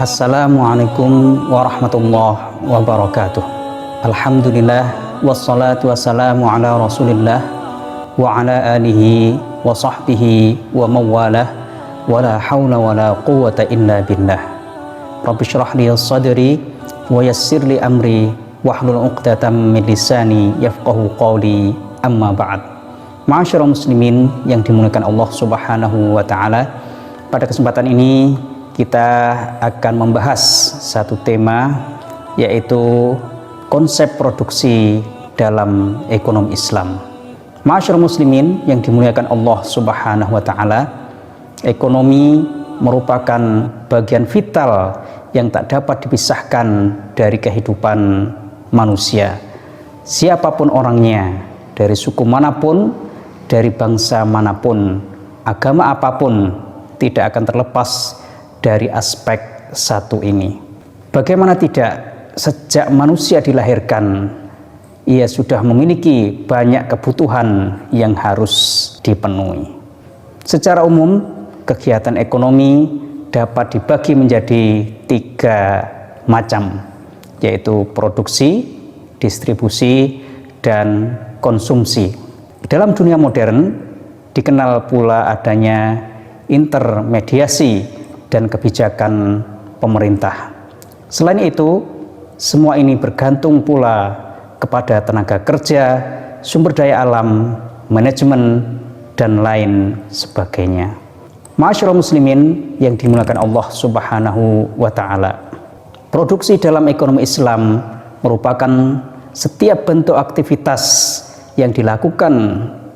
Assalamualaikum warahmatullahi wabarakatuh. Alhamdulillah wassalatu wassalamu ala rasulillah wa ala alihi wa sahbihi wa mawalah wa la hawla wa la quwwata illa billah. Rabbi syrah li sadri wa yassir li amri wahlul uqdatam min lisani yafqahu qawli, amma ba'd. Ma'asyiral muslimin yang dimuliakan Allah Subhanahu wa taala, pada kesempatan ini kita akan membahas satu tema, yaitu konsep produksi dalam ekonomi Islam. Ma'asyiral muslimin yang dimuliakan Allah Subhanahu wa taala, ekonomi merupakan bagian vital yang tak dapat dipisahkan dari kehidupan manusia. Siapapun orangnya, dari suku manapun, dari bangsa manapun, agama apapun, tidak akan terlepas dari aspek satu ini. Bagaimana tidak, sejak manusia dilahirkan, ia sudah memiliki banyak kebutuhan yang harus dipenuhi. Secara umum, kegiatan ekonomi dapat dibagi menjadi 3 macam, yaitu produksi, distribusi, dan konsumsi. Dalam dunia modern dikenal pula adanya intermediasi dan kebijakan pemerintah. Selain itu, semua ini bergantung pula kepada tenaga kerja, sumber daya alam, manajemen, dan lain sebagainya. Ma'asyiral muslimin yang dimuliakan Allah Subhanahu wa taala, produksi dalam ekonomi Islam merupakan setiap bentuk aktivitas yang dilakukan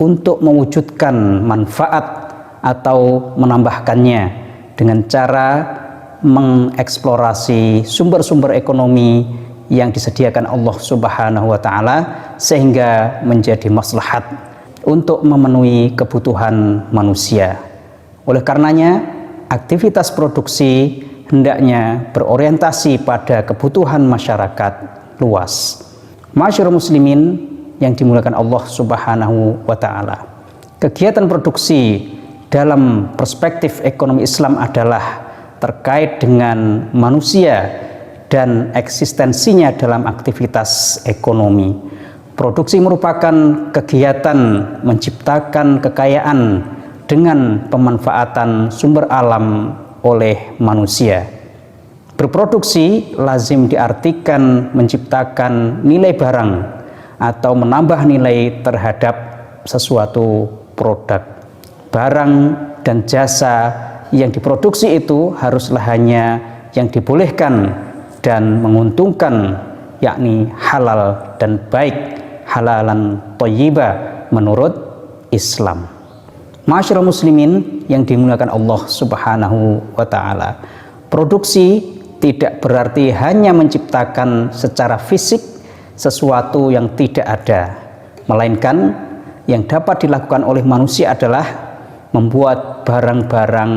untuk mewujudkan manfaat atau menambahkannya dengan cara mengeksplorasi sumber-sumber ekonomi yang disediakan Allah Subhanahu wa taala sehingga menjadi maslahat untuk memenuhi kebutuhan manusia. Oleh karenanya, aktivitas produksi hendaknya berorientasi pada kebutuhan masyarakat luas. Ma'asyiral muslimin yang dimuliakan Allah Subhanahu wa taala, kegiatan produksi dalam perspektif ekonomi Islam adalah terkait dengan manusia dan eksistensinya dalam aktivitas ekonomi. Produksi merupakan kegiatan menciptakan kekayaan dengan pemanfaatan sumber alam oleh manusia. Berproduksi lazim diartikan menciptakan nilai barang atau menambah nilai terhadap sesuatu produk. Barang dan jasa yang diproduksi itu haruslah hanya yang dibolehkan dan menguntungkan, yakni halal dan baik, halalan thayyibah menurut Islam. Ma'asyiral muslimin yang dimuliakan Allah Subhanahu wa taala, produksi tidak berarti hanya menciptakan secara fisik sesuatu yang tidak ada, melainkan yang dapat dilakukan oleh manusia adalah membuat barang-barang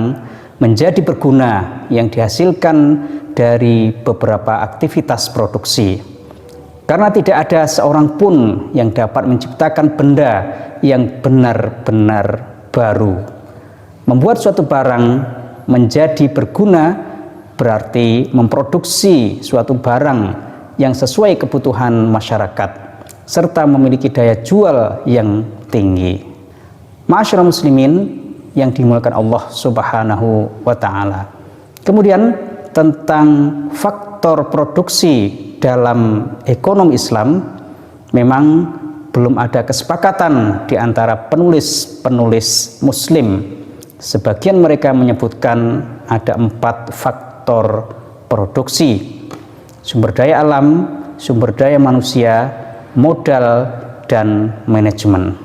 menjadi berguna yang dihasilkan dari beberapa aktivitas produksi. Karena tidak ada seorang pun yang dapat menciptakan benda yang benar-benar baru. Membuat suatu barang menjadi berguna berarti memproduksi suatu barang yang sesuai kebutuhan masyarakat serta memiliki daya jual yang tinggi. Ma'asyiral muslimin yang dimuliakan Allah Subhanahu wa taala. Kemudian tentang faktor produksi dalam ekonomi Islam, memang belum ada kesepakatan di antara penulis-penulis muslim. Sebagian mereka menyebutkan ada 4 faktor produksi: sumber daya alam, sumber daya manusia, modal, dan manajemen.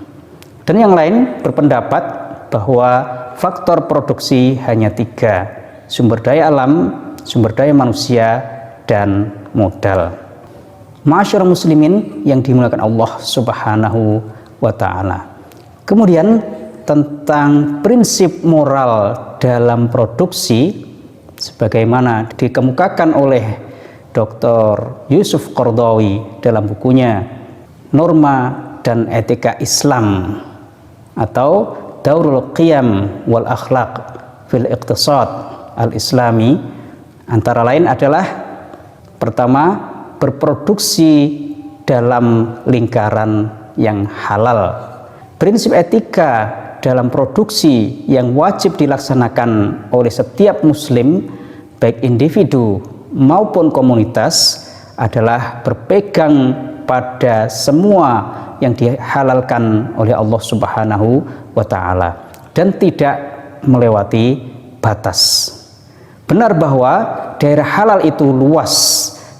Dan yang lain berpendapat bahwa faktor produksi hanya 3: sumber daya alam, sumber daya manusia, dan modal. Ma'asyiral muslimin yang dimuliakan Allah Subhanahu wa taala. Kemudian tentang prinsip moral dalam produksi sebagaimana dikemukakan oleh Dr. Yusuf Qaradawi dalam bukunya Norma dan Etika Islam atau Daurul Qiyam wal Akhlaq fil Iqtisad al-Islami, Antara lain adalah pertama, berproduksi dalam lingkaran yang halal. Prinsip etika dalam produksi yang wajib dilaksanakan oleh setiap muslim, baik individu maupun komunitas, adalah berpegang pada semua yang dihalalkan oleh Allah Subhanahu wa Ta'ala dan tidak melewati batas. Benar bahwa daerah halal itu luas,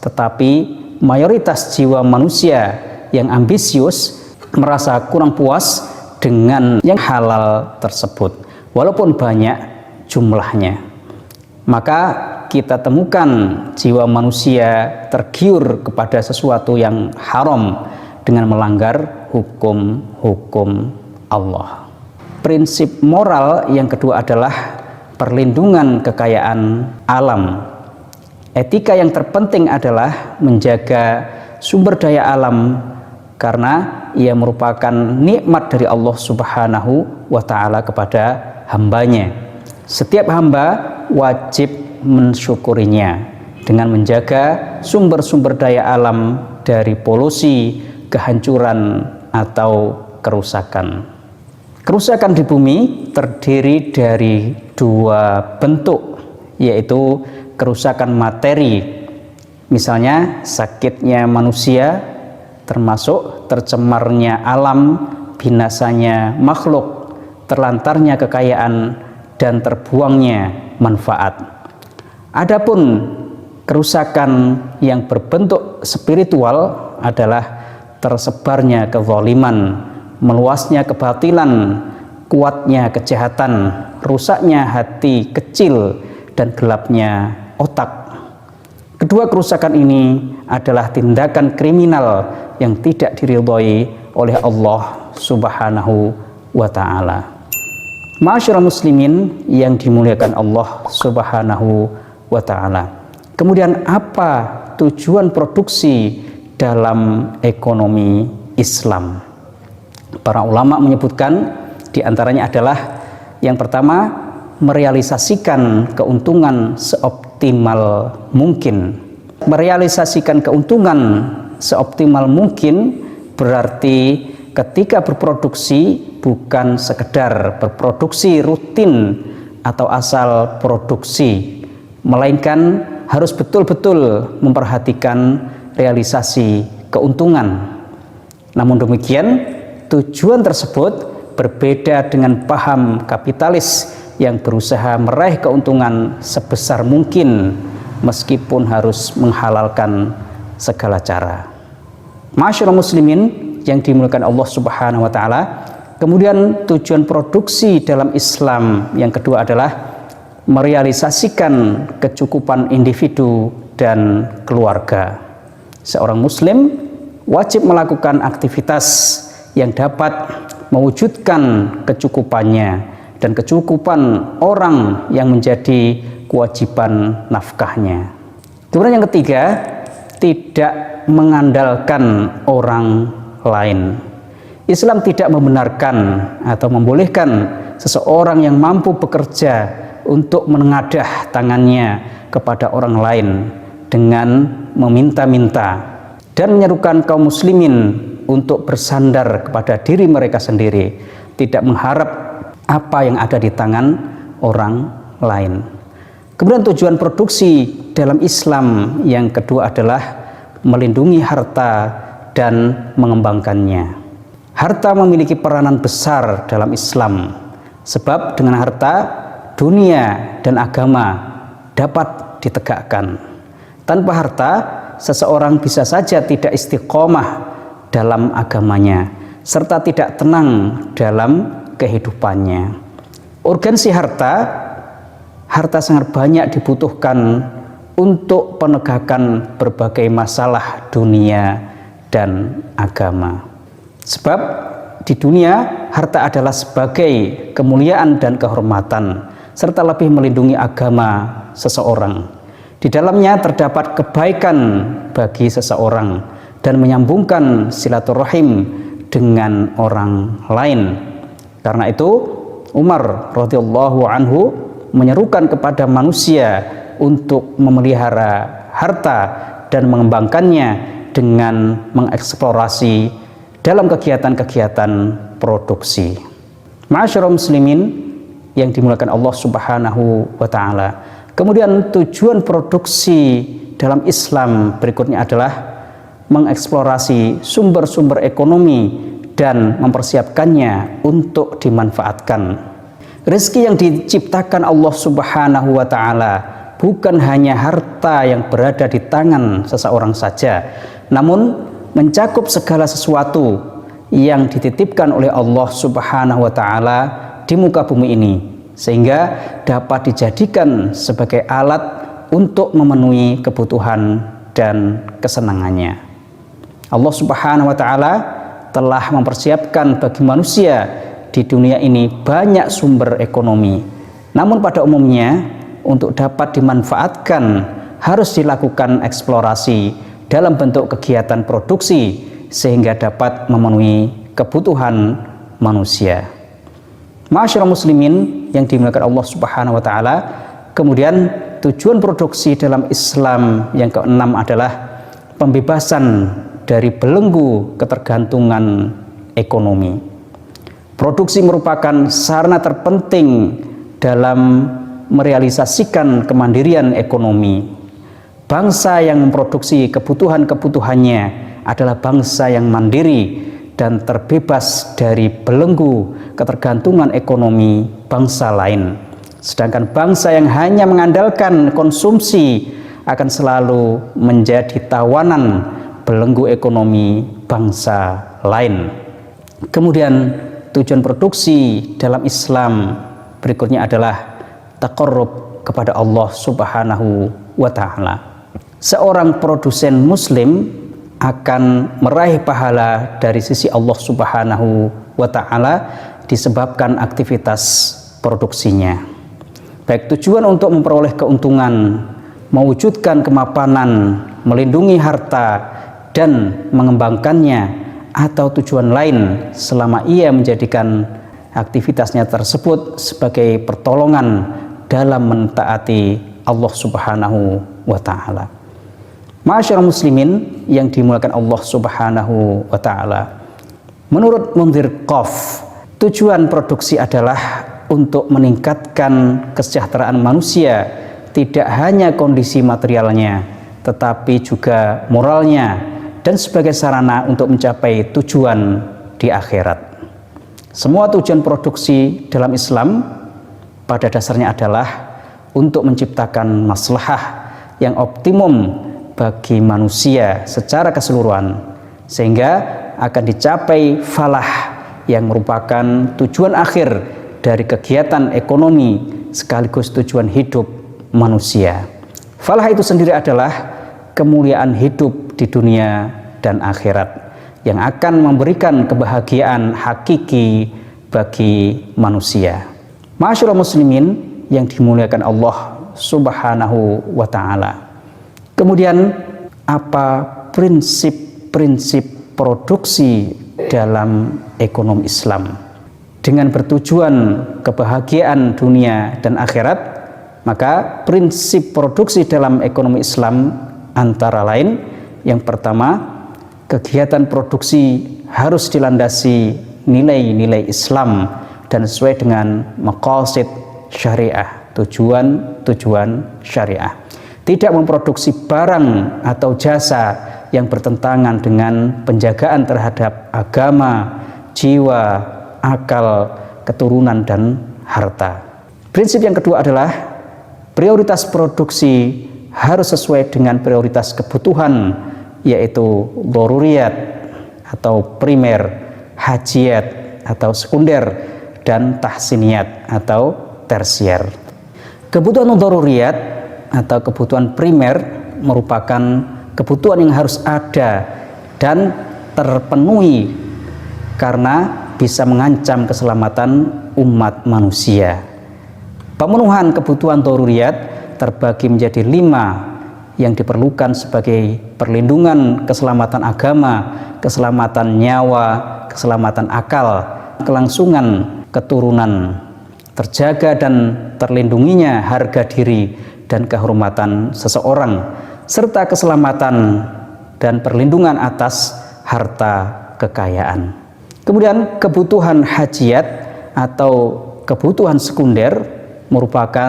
tetapi mayoritas jiwa manusia yang ambisius merasa kurang puas dengan yang halal tersebut, walaupun banyak jumlahnya. Maka kita temukan jiwa manusia tergiur kepada sesuatu yang haram dengan melanggar hukum-hukum Allah. Prinsip moral yang kedua adalah perlindungan kekayaan alam. Etika yang terpenting adalah menjaga sumber daya alam karena ia merupakan nikmat dari Allah Subhanahu wa Ta'ala kepada hambanya. Setiap hamba wajib mensyukurinya dengan menjaga sumber-sumber daya alam dari polusi, kehancuran, atau kerusakan. Kerusakan di bumi terdiri dari dua bentuk, yaitu kerusakan materi, misalnya sakitnya manusia, termasuk tercemarnya alam, binasanya makhluk, terlantarnya kekayaan, dan terbuangnya manfaat. Adapun kerusakan yang berbentuk spiritual adalah tersebarnya kezaliman, meluasnya kebatilan, kuatnya kejahatan, rusaknya hati kecil, dan gelapnya otak. Kedua kerusakan ini adalah tindakan kriminal yang tidak diridhoi oleh Allah Subhanahu wa Ta'ala. Ma'asyiral muslimin yang dimuliakan Allah Subhanahu wa Ta'ala. Kemudian apa tujuan produksi dalam ekonomi Islam? Para ulama menyebutkan diantaranya adalah yang pertama, merealisasikan keuntungan seoptimal mungkin. Merealisasikan keuntungan seoptimal mungkin berarti ketika berproduksi bukan sekedar berproduksi rutin atau asal produksi, melainkan harus betul-betul memperhatikan realisasi keuntungan. Namun demikian, tujuan tersebut berbeda dengan paham kapitalis yang berusaha meraih keuntungan sebesar mungkin meskipun harus menghalalkan segala cara. Ma'asyiral muslimin yang dimuliakan Allah Subhanahu wa Ta'ala, kemudian tujuan produksi dalam Islam yang kedua adalah merealisasikan kecukupan individu dan keluarga. Seorang muslim wajib melakukan aktivitas yang dapat mewujudkan kecukupannya dan kecukupan orang yang menjadi kewajiban nafkahnya. Kemudian yang ketiga, tidak mengandalkan orang lain. Islam tidak membenarkan atau membolehkan seseorang yang mampu bekerja untuk menengadah tangannya kepada orang lain dengan meminta-minta dan menyerukan kaum muslimin untuk bersandar kepada diri mereka sendiri, tidak mengharap apa yang ada di tangan orang lain. Kemudian tujuan produksi dalam Islam yang kedua adalah melindungi harta dan mengembangkannya. Harta memiliki peranan besar dalam Islam, sebab dengan harta dunia dan agama dapat ditegakkan. Tanpa harta, seseorang bisa saja tidak istiqomah dalam agamanya, serta tidak tenang dalam kehidupannya. Urgensi harta sangat banyak dibutuhkan untuk penegakan berbagai masalah dunia dan agama. Sebab di dunia harta adalah sebagai kemuliaan dan kehormatan, serta lebih melindungi agama seseorang. Di dalamnya terdapat kebaikan bagi seseorang dan menyambungkan silaturahim dengan orang lain. Karena itu Umar radhiyallahu anhu menyerukan kepada manusia untuk memelihara harta dan mengembangkannya dengan mengeksplorasi dalam kegiatan-kegiatan produksi. Ma'asyiral muslimin yang dimuliakan Allah Subhanahu wa taala. Kemudian tujuan produksi dalam Islam berikutnya adalah mengeksplorasi sumber-sumber ekonomi dan mempersiapkannya untuk dimanfaatkan. Rezeki yang diciptakan Allah Subhanahu wa taala bukan hanya harta yang berada di tangan seseorang saja, namun mencakup segala sesuatu yang dititipkan oleh Allah Subhanahu wa taala di muka bumi ini, sehingga dapat dijadikan sebagai alat untuk memenuhi kebutuhan dan kesenangannya. Allah Subhanahu wa taala telah mempersiapkan bagi manusia di dunia ini banyak sumber ekonomi. Namun pada umumnya untuk dapat dimanfaatkan harus dilakukan eksplorasi dalam bentuk kegiatan produksi sehingga dapat memenuhi kebutuhan manusia. Ma'asyiral muslimin yang dimuliakan Allah Subhanahu wa taala, kemudian tujuan produksi dalam Islam yang keenam adalah pembebasan dari belenggu ketergantungan ekonomi. Produksi merupakan sarana terpenting dalam merealisasikan kemandirian ekonomi. Bangsa yang memproduksi kebutuhan-kebutuhannya adalah bangsa yang mandiri dan terbebas dari belenggu ketergantungan ekonomi bangsa lain. Sedangkan bangsa yang hanya mengandalkan konsumsi akan selalu menjadi tawanan belenggu ekonomi bangsa lain. Kemudian tujuan produksi dalam Islam berikutnya adalah taqarrub kepada Allah Subhanahu wa taala. Seorang produsen muslim akan meraih pahala dari sisi Allah Subhanahu wa taala disebabkan aktivitas produksinya. Baik tujuan untuk memperoleh keuntungan, mewujudkan kemapanan, melindungi harta dan mengembangkannya, atau tujuan lain selama ia menjadikan aktivitasnya tersebut sebagai pertolongan dalam mentaati Allah Subhanahu wa taala. Ma'asyiral muslimin yang dimuliakan Allah Subhanahu wa taala. Menurut Mundhir Qaf, tujuan produksi adalah untuk meningkatkan kesejahteraan manusia, tidak hanya kondisi materialnya, tetapi juga moralnya, dan sebagai sarana untuk mencapai tujuan di akhirat. Semua tujuan produksi dalam Islam pada dasarnya adalah untuk menciptakan maslahah yang optimum bagi manusia secara keseluruhan, sehingga akan dicapai falah yang merupakan tujuan akhir dari kegiatan ekonomi sekaligus tujuan hidup manusia. Falah itu sendiri adalah kemuliaan hidup di dunia dan akhirat yang akan memberikan kebahagiaan hakiki bagi manusia. Ma'asyiral muslimin yang dimuliakan Allah Subhanahu wa taala. Kemudian apa prinsip-prinsip produksi dalam ekonomi Islam? Dengan bertujuan kebahagiaan dunia dan akhirat, maka prinsip produksi dalam ekonomi Islam antara lain, yang pertama, kegiatan produksi harus dilandasi nilai-nilai Islam dan sesuai dengan maqasid syariah, tujuan-tujuan syariah. Tidak memproduksi barang atau jasa yang bertentangan dengan penjagaan terhadap agama, jiwa, akal, keturunan, dan harta. Prinsip yang kedua adalah prioritas produksi harus sesuai dengan prioritas kebutuhan, yaitu doruriyat atau primer, hajiyat atau sekunder, dan tahsiniyat atau tersier. Kebutuhan doruriyat atau kebutuhan primer merupakan kebutuhan yang harus ada dan terpenuhi karena bisa mengancam keselamatan umat manusia. Pemenuhan kebutuhan doruriyat terbagi menjadi 5 yang diperlukan sebagai perlindungan keselamatan agama, keselamatan nyawa, keselamatan akal, kelangsungan keturunan, terjaga dan terlindunginya harga diri, dan kehormatan seseorang, serta keselamatan dan perlindungan atas harta kekayaan. Kemudian kebutuhan hajiat atau kebutuhan sekunder merupakan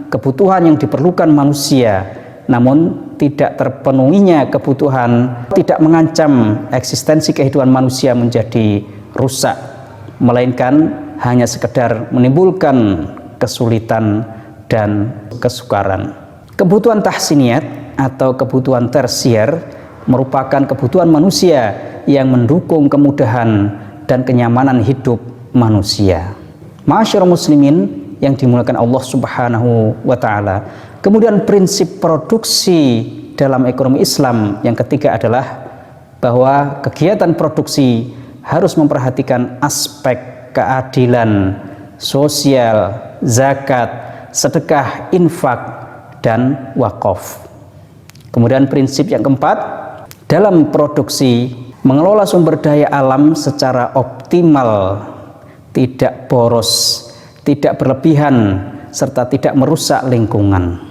kebutuhan yang diperlukan manusia, namun tidak terpenuhinya kebutuhan tidak mengancam eksistensi kehidupan manusia menjadi rusak, melainkan hanya sekedar menimbulkan kesulitan dan kesukaran. Kebutuhan tahsiniyat atau kebutuhan tersier merupakan kebutuhan manusia yang mendukung kemudahan dan kenyamanan hidup manusia. Ma'asyiral muslimin yang dimuliakan Allah Subhanahu wa taala. Kemudian prinsip produksi dalam ekonomi Islam yang ketiga adalah bahwa kegiatan produksi harus memperhatikan aspek keadilan sosial, zakat, sedekah, infak, dan wakaf. Kemudian prinsip yang keempat, dalam produksi mengelola sumber daya alam secara optimal, tidak boros, tidak berlebihan, serta tidak merusak lingkungan.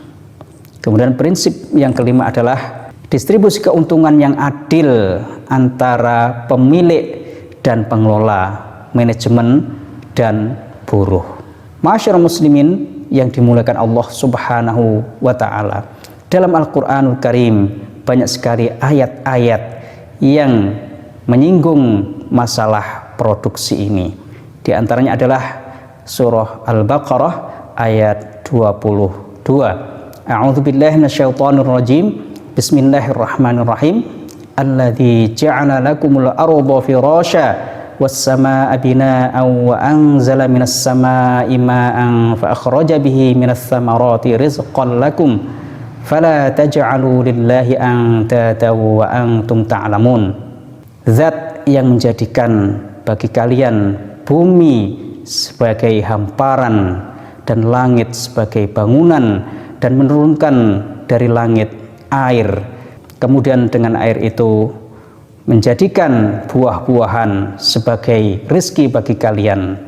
Kemudian prinsip yang kelima adalah distribusi keuntungan yang adil antara pemilik dan pengelola, manajemen dan buruh. Ma'asyiral muslimin yang dimuliakan Allah Subhanahu wa taala. Dalam Al-Qur'anul Karim banyak sekali ayat-ayat yang menyinggung masalah produksi ini. Di antaranya adalah surah Al-Baqarah ayat 22. A'udzubillahi minasyaitonir rajim. Bismillahirrahmanirrahim. Alladzi ja'ala lakumul arda firasya was-samaa'a binaa'an wa anzala minas samaa'i maa'an fa akhraja bihi minas thamarati rizqan lakum fala taj'alu lillahi andada wa antum ta'lamun. Zat yang menjadikan bagi kalian bumi sebagai hamparan dan langit sebagai bangunan dan menurunkan dari langit air, kemudian dengan air itu menjadikan buah-buahan sebagai rezeki bagi kalian,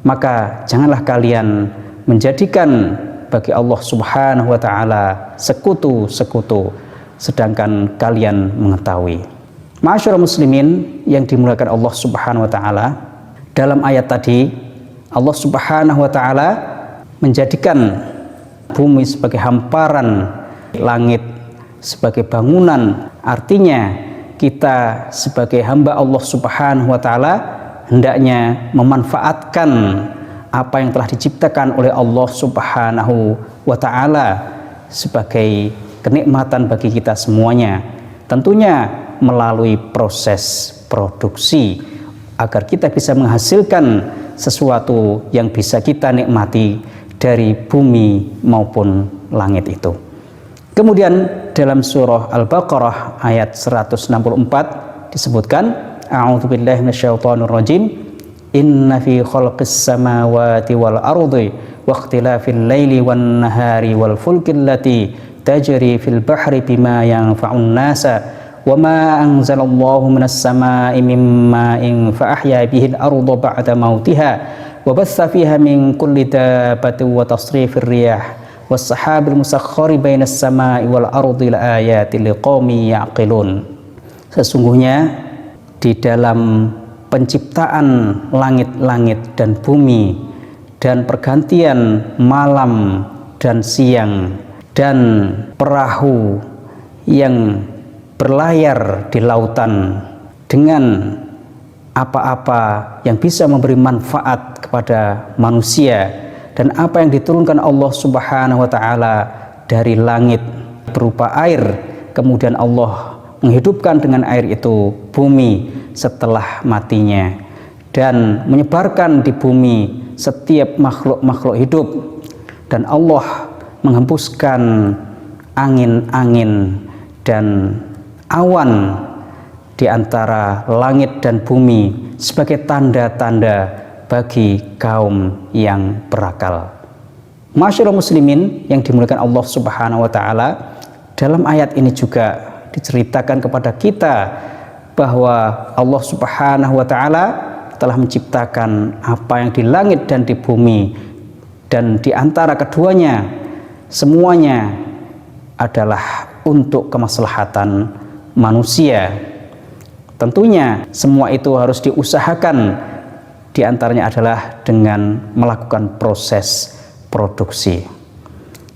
maka janganlah kalian menjadikan bagi Allah Subhanahu wa taala sekutu-sekutu sedangkan kalian mengetahui. Ma'asyiral muslimin yang dimuliakan Allah Subhanahu wa taala, dalam ayat tadi Allah Subhanahu wa taala menjadikan bumi sebagai hamparan, langit sebagai bangunan. Artinya kita sebagai hamba Allah Subhanahu wa taala hendaknya memanfaatkan apa yang telah diciptakan oleh Allah Subhanahu wa taala sebagai kenikmatan bagi kita semuanya. Tentunya melalui proses produksi agar kita bisa menghasilkan sesuatu yang bisa kita nikmati dari bumi maupun langit itu. Kemudian dalam surah Al-Baqarah ayat 164 disebutkan, A'udzubillahi minasyaitonir rajim. Inna fi khalqis samawati wal ardi wa ikhtilafil laili wan nahari wal fulki allati tajri fil bahri bima yanfa'un nasa wa ma anzalallahu minas samaa'i mim ma'in fa ahya bihil arda ba'da mautiha wa batha fiha min kulli dabbatin wa tasrifir riyah was-sahabil musakhkhari bainas samaa'i wal ardi laayatin liqaumin ya'qilun. Sesungguhnya di dalam penciptaan langit-langit dan bumi dan pergantian malam dan siang dan perahu yang berlayar di lautan dengan apa-apa yang bisa memberi manfaat kepada manusia dan apa yang diturunkan Allah Subhanahu wa taala dari langit berupa air, kemudian Allah menghidupkan dengan air itu bumi setelah matinya dan menyebarkan di bumi setiap makhluk-makhluk hidup, dan Allah menghembuskan angin-angin dan awan di antara langit dan bumi sebagai tanda-tanda bagi kaum yang berakal. Ma'asyiral muslimin yang dimuliakan Allah Subhanahu wa taala, dalam ayat ini juga diceritakan kepada kita bahwa Allah Subhanahu wa taala telah menciptakan apa yang di langit dan di bumi, dan di antara keduanya semuanya adalah untuk kemaslahatan manusia. Tentunya semua itu harus diusahakan, di antaranya adalah dengan melakukan proses produksi.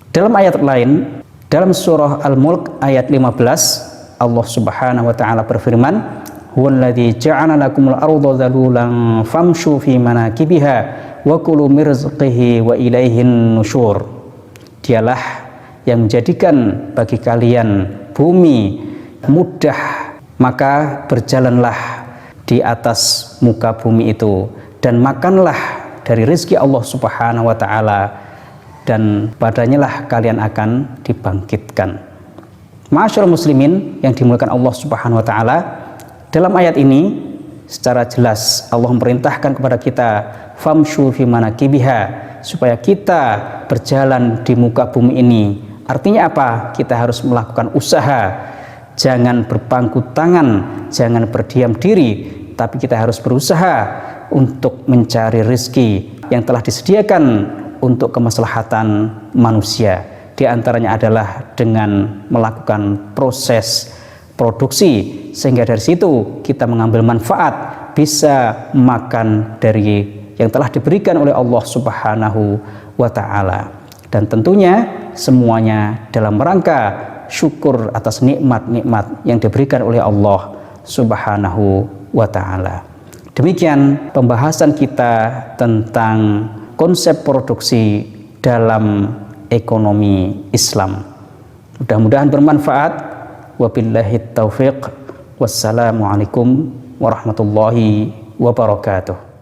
Dalam ayat lain, dalam surah Al-Mulk ayat 15, Allah Subhanahu wa taala berfirman, "Huwallazi ja'ala lakumul arda dhalulan famshu fi manakibiha wa kulu min rizqihi wa ilaihin nusyur." Dialah yang menjadikan bagi kalian bumi mudah, maka berjalanlah di atas muka bumi itu dan makanlah dari rezeki Allah Subhanahu wa taala, dan padanya lah kalian akan dibangkitkan. Ma'asyiral muslimin yang dimuliakan Allah Subhanahu wa taala, dalam ayat ini secara jelas Allah memerintahkan kepada kita famshu fi manakibiha, supaya kita berjalan di muka bumi ini. Artinya apa? Kita harus melakukan usaha, jangan berpangku tangan, jangan berdiam diri, tapi kita harus berusaha untuk mencari rezeki yang telah disediakan untuk kemaslahatan manusia. Di antaranya adalah dengan melakukan proses produksi, sehingga dari situ kita mengambil manfaat, bisa makan dari yang telah diberikan oleh Allah Subhanahu wa taala. Dan tentunya semuanya dalam rangka syukur atas nikmat-nikmat yang diberikan oleh Allah Subhanahu wa taala. Demikian pembahasan kita tentang konsep produksi dalam ekonomi Islam. Mudah-mudahan bermanfaat. Wabillahi taufiq. Wassalamualaikum warahmatullahi wabarakatuh.